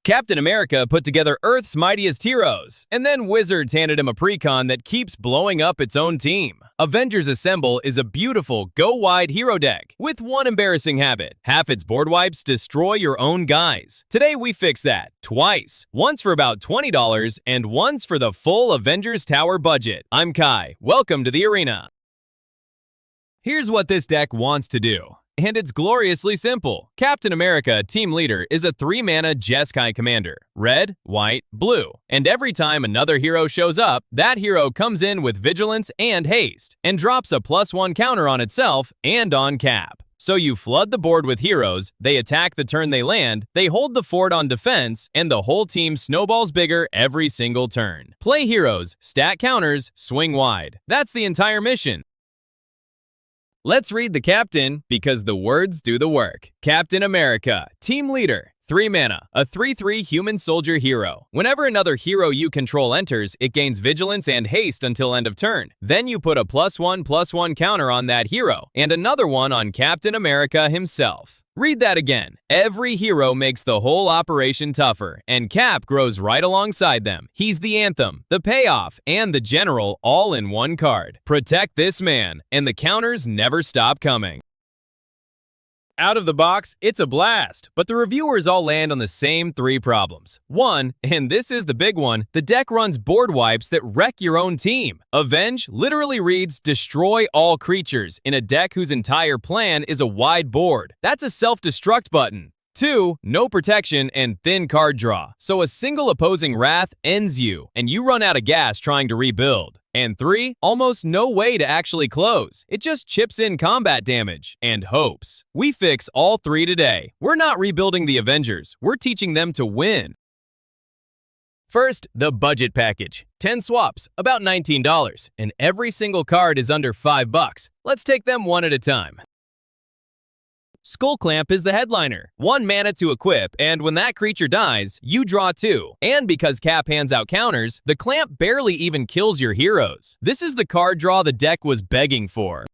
Captain America put together Earth's mightiest heroes, and then Wizards handed him a precon that keeps blowing up its own team. Avengers Assemble is a beautiful, go-wide hero deck with one embarrassing habit. Half its board wipes destroy your own guys. Today we fix that twice. Once for about $20 and once for the full Avengers Tower budget. I'm Kai. Welcome to the arena. Here's what this deck wants to do. And it's gloriously simple. Captain America, Team Leader, is a 3-mana Jeskai commander. Red, white, blue. And every time another hero shows up, that hero comes in with Vigilance and Haste, and drops a +1 counter on itself and on Cap. So you flood the board with heroes, they attack the turn they land, they hold the fort on defense, and the whole team snowballs bigger every single turn. Play heroes, stack counters, swing wide. That's the entire mission. Let's read the captain, because the words do the work. Captain America, Team Leader, 3 mana, a 3/3 human soldier hero. Whenever another hero you control enters, it gains Vigilance and Haste until end of turn. Then you put a +1/+1 counter on that hero, and another one on Captain America himself. Read that again. Every hero makes the whole operation tougher, and Cap grows right alongside them. He's the anthem, the payoff, and the general all in one card. Protect this man, and the counters never stop coming. Out of the box, it's a blast, but the reviewers all land on the same 3 problems. 1, and this is the big one, the deck runs board wipes that wreck your own team. Avenge literally reads destroy all creatures in a deck whose entire plan is a wide board. That's a self-destruct button. 2, no protection and thin card draw, so a single opposing wrath ends you, and you run out of gas trying to rebuild. And 3, almost no way to actually close. It just chips in combat damage and hopes. We fix all 3 today. We're not rebuilding the Avengers, we're teaching them to win. First, the budget package. 10 swaps, about $19, and every single card is under $5. Let's take them one at a time. Skullclamp is the headliner. 1 mana to equip, and when that creature dies, you draw 2. And because Cap hands out counters, the clamp barely even kills your heroes. This is the card draw the deck was begging for.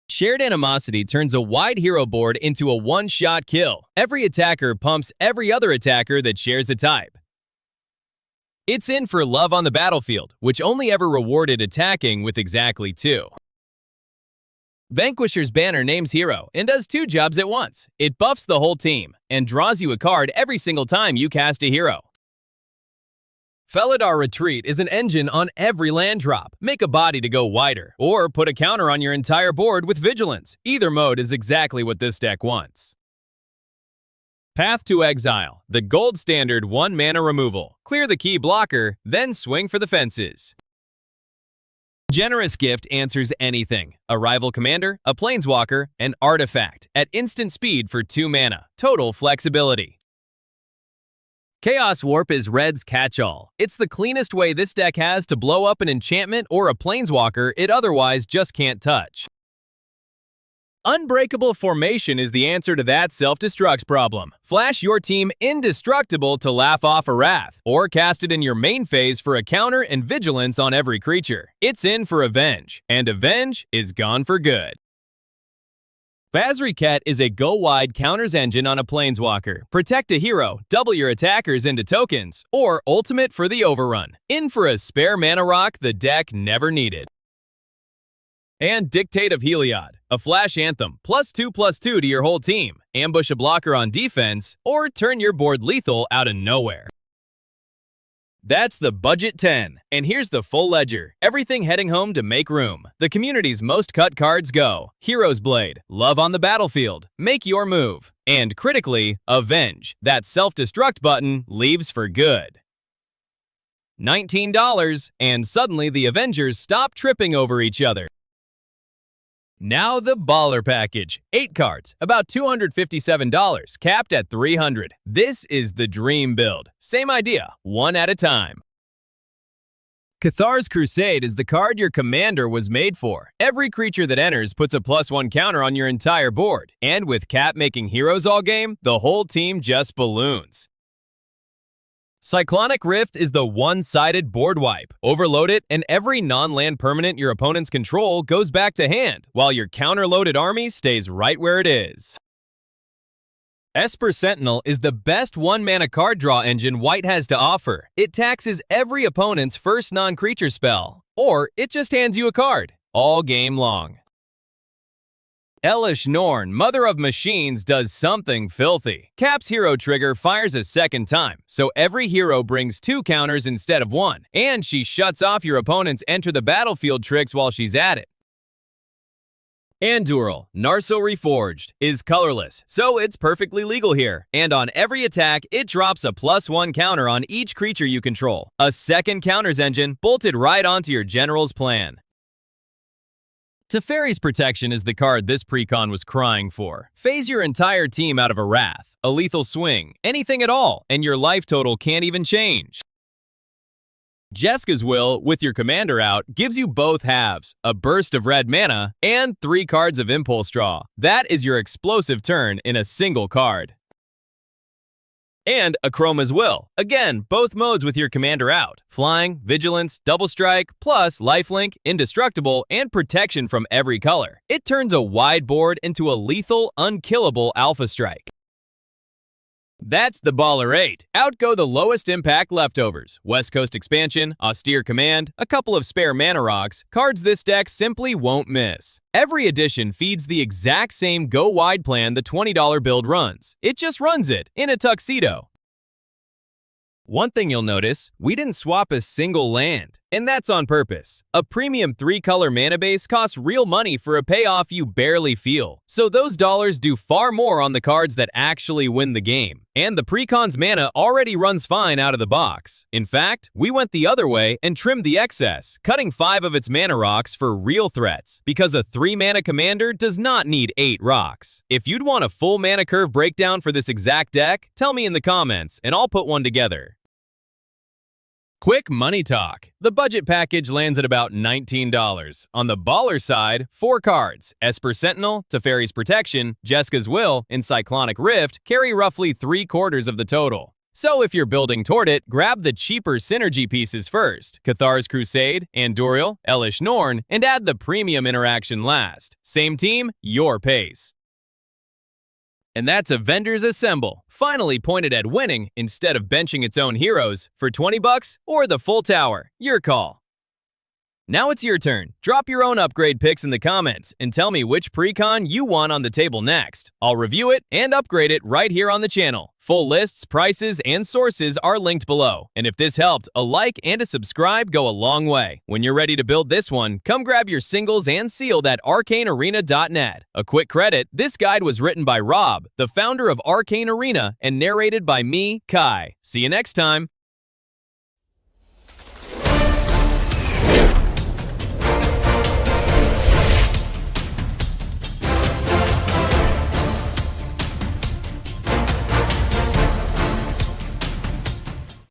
Shared Animosity turns a wide hero board into a one-shot kill. Every attacker pumps every other attacker that shares a type. It's in for love on the battlefield, which only ever rewarded attacking with exactly 2. Vanquisher's banner names hero and does 2 jobs at once. It buffs the whole team and draws you a card every single time you cast a hero. Felidar Retreat is an engine on every land drop. Make a body to go wider, or put a counter on your entire board with Vigilance. Either mode is exactly what this deck wants. Path to Exile, the gold standard 1 mana removal. Clear the key blocker, then swing for the fences. Generous Gift answers anything. A rival commander, a planeswalker, an artifact, at instant speed for 2 mana. Total flexibility. Chaos Warp is Red's catch-all. It's the cleanest way this deck has to blow up an enchantment or a planeswalker it otherwise just can't touch. Unbreakable Formation is the answer to that self-destruct problem. Flash your team indestructible to laugh off a wrath, or cast it in your main phase for a counter and Vigilance on every creature. It's in for Avenge, and Avenge is gone for good. Basri is a go-wide counters engine on a planeswalker. Protect a hero, double your attackers into tokens, or ultimate for the overrun. In for a spare mana rock the deck never needed. And Dictate of Heliod, a flash anthem, +2/+2 to your whole team. Ambush a blocker on defense, or turn your board lethal out of nowhere. That's the budget 10. And here's the full ledger. Everything heading home to make room. The community's most cut cards go. Hero's Blade, Love on the Battlefield, Make Your Move, and critically, Avenge. That self-destruct button leaves for good. $19, and suddenly the Avengers stop tripping over each other. Now the Baller Package. 8 cards, about $257, capped at $300. This is the dream build. Same idea, one at a time. Cathar's Crusade is the card your commander was made for. Every creature that enters puts a +1 counter on your entire board. And with Cap making heroes all game, the whole team just balloons. Cyclonic Rift is the one-sided board wipe. Overload it, and every non-land permanent your opponents control goes back to hand, while your counter-loaded army stays right where it is. Esper Sentinel is the best one-mana card draw engine White has to offer. It taxes every opponent's first non-creature spell, or it just hands you a card, all game long. Elish Norn, Mother of Machines, does something filthy. Cap's hero trigger fires a second time, so every hero brings 2 counters instead of 1, and she shuts off your opponent's enter the battlefield tricks while she's at it. Anduril, Narso Reforged, is colorless, so it's perfectly legal here. And on every attack, it drops a +1 counter on each creature you control. A second counters engine bolted right onto your general's plan. Teferi's Protection is the card this precon was crying for. Phase your entire team out of a Wrath, a lethal swing, anything at all, and your life total can't even change. Jeska's Will, with your commander out, gives you both halves, a burst of red mana, and 3 cards of Impulse Draw. That is your explosive turn in a single card. And Akroma's Will. Again, both modes with your commander out. Flying, Vigilance, Double Strike, plus Lifelink, Indestructible, and Protection from every color. It turns a wide board into a lethal, unkillable Alpha Strike. That's the Baller 8. Out go the lowest impact leftovers. West Coast Expansion, Austere Command, a couple of spare mana rocks, cards this deck simply won't miss. Every edition feeds the exact same go-wide plan the $20 build runs. It just runs it, in a tuxedo. One thing you'll notice, we didn't swap a single land, and that's on purpose. A premium 3-color mana base costs real money for a payoff you barely feel, so those dollars do far more on the cards that actually win the game. And the precon's mana already runs fine out of the box. In fact, we went the other way and trimmed the excess, cutting 5 of its mana rocks for real threats, because a 3-mana commander does not need 8 rocks. If you'd want a full mana curve breakdown for this exact deck, tell me in the comments, and I'll put one together. Quick money talk. The budget package lands at about $19. On the baller side, 4 cards, Esper Sentinel, Teferi's Protection, Jeska's Will, and Cyclonic Rift carry roughly 3/4 of the total. So if you're building toward it, grab the cheaper synergy pieces first, Cathar's Crusade, Anduril, Elish Norn, and add the premium interaction last. Same team, your pace. And that's Avengers Assemble, finally pointed at winning instead of benching its own heroes. For $20 or the full tower, your call. Now it's your turn. Drop your own upgrade picks in the comments and tell me which precon you want on the table next. I'll review it and upgrade it right here on the channel. Full lists, prices, and sources are linked below. And if this helped, a like and a subscribe go a long way. When you're ready to build this one, come grab your singles and sealed at arcanearena.net. A quick credit, this guide was written by Rob, the founder of Arcane Arena, and narrated by me, Kai. See you next time.